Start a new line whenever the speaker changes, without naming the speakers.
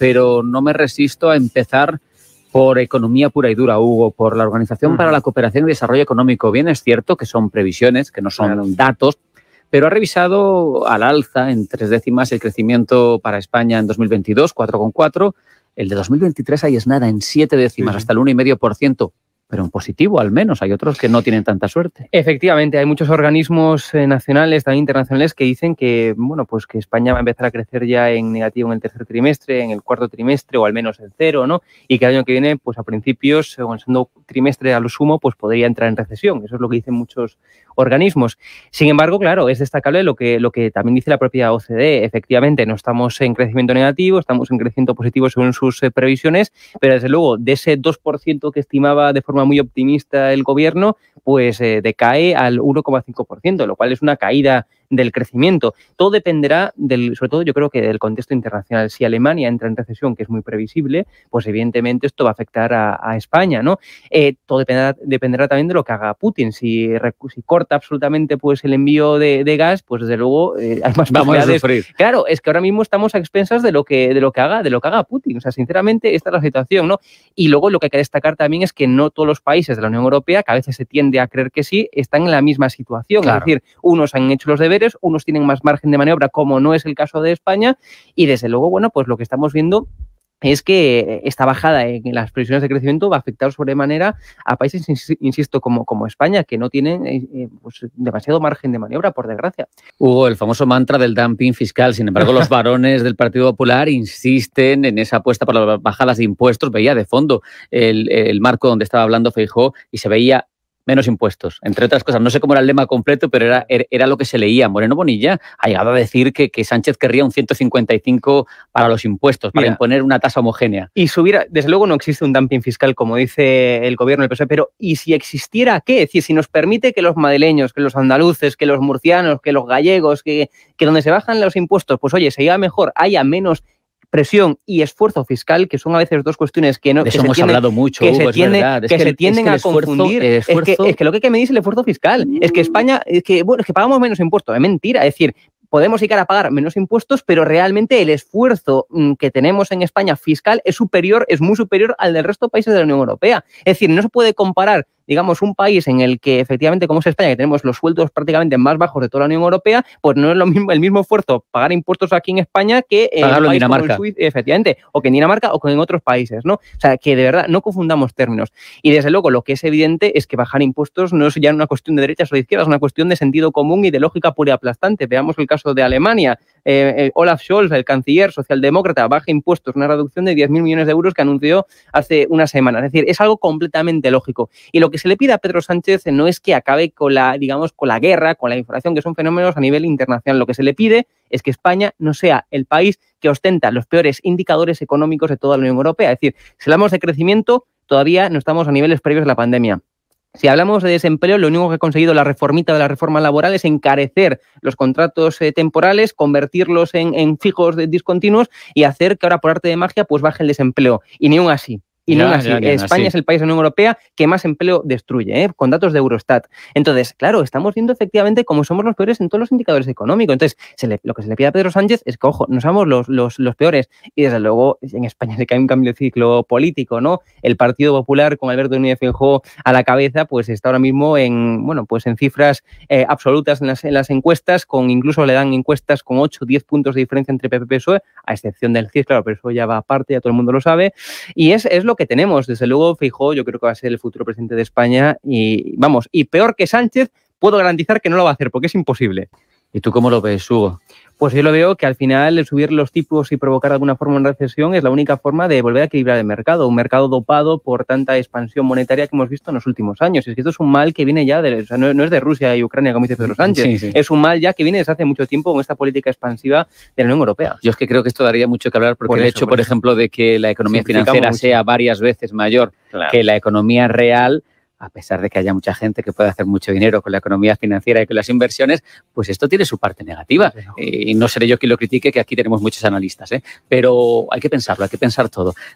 pero no me resisto a empezar por economía pura y dura, Hugo, por la Organización para la Cooperación y Desarrollo Económico. Bien es cierto que son previsiones, que no son datos, pero ha revisado al alza en 3 décimas el crecimiento para España en 2022, 4,4. El de 2023 ahí es nada, en 7 décimas, hasta el 1,5%. Pero en positivo, al menos. Hay otros que no tienen tanta suerte.
Efectivamente, hay muchos organismos nacionales, también internacionales, que dicen que, bueno, pues que España va a empezar a crecer ya en negativo en el tercer trimestre, en el cuarto trimestre o al menos en cero, ¿no? Y que el año que viene, pues a principios o en el segundo trimestre a lo sumo, pues podría entrar en recesión. Eso es lo que dicen muchos organismos. Sin embargo, claro, es destacable lo que también dice la propia OCDE. Efectivamente, no estamos en crecimiento negativo, estamos en crecimiento positivo según sus previsiones, pero desde luego de ese 2% que estimaba de forma muy optimista el gobierno, pues decae al 1,5%, lo cual es una caída del crecimiento. Todo dependerá, sobre todo yo creo que del contexto internacional. Si Alemania entra en recesión, que es muy previsible, pues evidentemente esto va a afectar a España, ¿no? Todo dependerá también de lo que haga Putin. Si corta absolutamente pues el envío de gas, pues desde luego hay más posibilidades.
Vamos a sufrir.
Claro, es que ahora mismo estamos a expensas de lo que haga Putin. O sea, sinceramente, esta es la situación, ¿no? Y luego lo que hay que destacar también es que no todos los países de la Unión Europea, que a veces se tiende a creer que sí, están en la misma situación.
Claro.
Es decir, unos han hecho los deberes, unos tienen más margen de maniobra, como no es el caso de España, y desde luego, bueno, pues lo que estamos viendo es que esta bajada en las previsiones de crecimiento va a afectar sobremanera a países, insisto, como España, que no tienen pues demasiado margen de maniobra, por desgracia.
Hugo, el famoso mantra del dumping fiscal. Sin embargo, los varones del Partido Popular insisten en esa apuesta por las bajadas de impuestos. Veía de fondo el marco donde estaba hablando Feijóo y se veía menos impuestos, entre otras cosas. No sé cómo era el lema completo, pero era lo que se leía. Moreno Bonilla ha llegado a decir que Sánchez querría un 155 para los impuestos, para imponer una tasa homogénea.
Y desde luego no existe un dumping fiscal, como dice el gobierno del PSOE, pero ¿y si existiera qué? Es decir, si nos permite que los madrileños, que los andaluces, que los murcianos, que los gallegos, que donde se bajan los impuestos, pues oye, se iba mejor, haya menos presión y esfuerzo fiscal, que son a veces dos cuestiones que no...
De eso hemos hablado mucho, Hugo, es verdad.
Que se tienden a confundir. Es que lo que hay que medir es el esfuerzo fiscal. Es que España, es que pagamos menos impuestos. Es mentira. Es decir, podemos llegar a pagar menos impuestos, pero realmente el esfuerzo que tenemos en España fiscal es muy superior al del resto de países de la Unión Europea. Es decir, no se puede comparar, digamos, un país en el que efectivamente, como es España, que tenemos los sueldos prácticamente más bajos de toda la Unión Europea, pues no es el mismo esfuerzo pagar impuestos aquí en España que
pagarlo en Dinamarca.
Efectivamente, o que en Dinamarca o que en otros países, ¿no? O sea, que de verdad no confundamos términos. Y desde luego lo que es evidente es que bajar impuestos no es ya una cuestión de derechas o de izquierdas, es una cuestión de sentido común y de lógica pura y aplastante. Veamos el caso de Alemania. Olaf Scholz, el canciller socialdemócrata, baja impuestos, una reducción de 10.000 millones de euros que anunció hace unas semanas. Es decir, es algo completamente lógico. Y lo que se le pide a Pedro Sánchez no es que acabe con la guerra, con la inflación, que son fenómenos a nivel internacional. Lo que se le pide es que España no sea el país que ostenta los peores indicadores económicos de toda la Unión Europea. Es decir, si hablamos de crecimiento, todavía no estamos a niveles previos de la pandemia. Si hablamos de desempleo, lo único que ha conseguido la reformita de la reforma laboral es encarecer los contratos temporales, convertirlos en fijos discontinuos y hacer que ahora por arte de magia pues baje el desempleo. Y ni aun así. Y no así. España es el país de la Unión Europea que más empleo destruye, con datos de Eurostat. Entonces, claro, estamos viendo efectivamente cómo somos los peores en todos los indicadores económicos. Entonces, lo que se le pide a Pedro Sánchez es que, ojo, no somos los peores. Y desde luego, en España se cae un cambio de ciclo político, ¿no? El Partido Popular, con Alberto Núñez Feijóo a la cabeza, pues está ahora mismo en cifras absolutas en las encuestas, incluso le dan encuestas con 8 o 10 puntos de diferencia entre PP y PSOE, a excepción del CIS, claro, pero eso ya va aparte, ya todo el mundo lo sabe. Y es lo que tenemos. Desde luego, Feijóo yo creo que va a ser el futuro presidente de España y peor que Sánchez, puedo garantizar que no lo va a hacer porque es imposible.
¿Y tú cómo lo ves, Hugo?
Pues yo lo veo que al final el subir los tipos y provocar de alguna forma una recesión es la única forma de volver a equilibrar el mercado, un mercado dopado por tanta expansión monetaria que hemos visto en los últimos años. Es que esto es un mal que viene ya, no es de Rusia y Ucrania, como dice Pedro Sánchez, sí. Es un mal ya que viene desde hace mucho tiempo con esta política expansiva de la Unión Europea.
Yo es que creo que esto daría mucho que hablar porque el hecho, por ejemplo, de que la economía financiera sea varias veces mayor que la economía real, a pesar de que haya mucha gente que puede hacer mucho dinero con la economía financiera y con las inversiones, pues esto tiene su parte negativa. Y no seré yo quien lo critique, que aquí tenemos muchos analistas, pero hay que pensarlo, hay que pensar todo.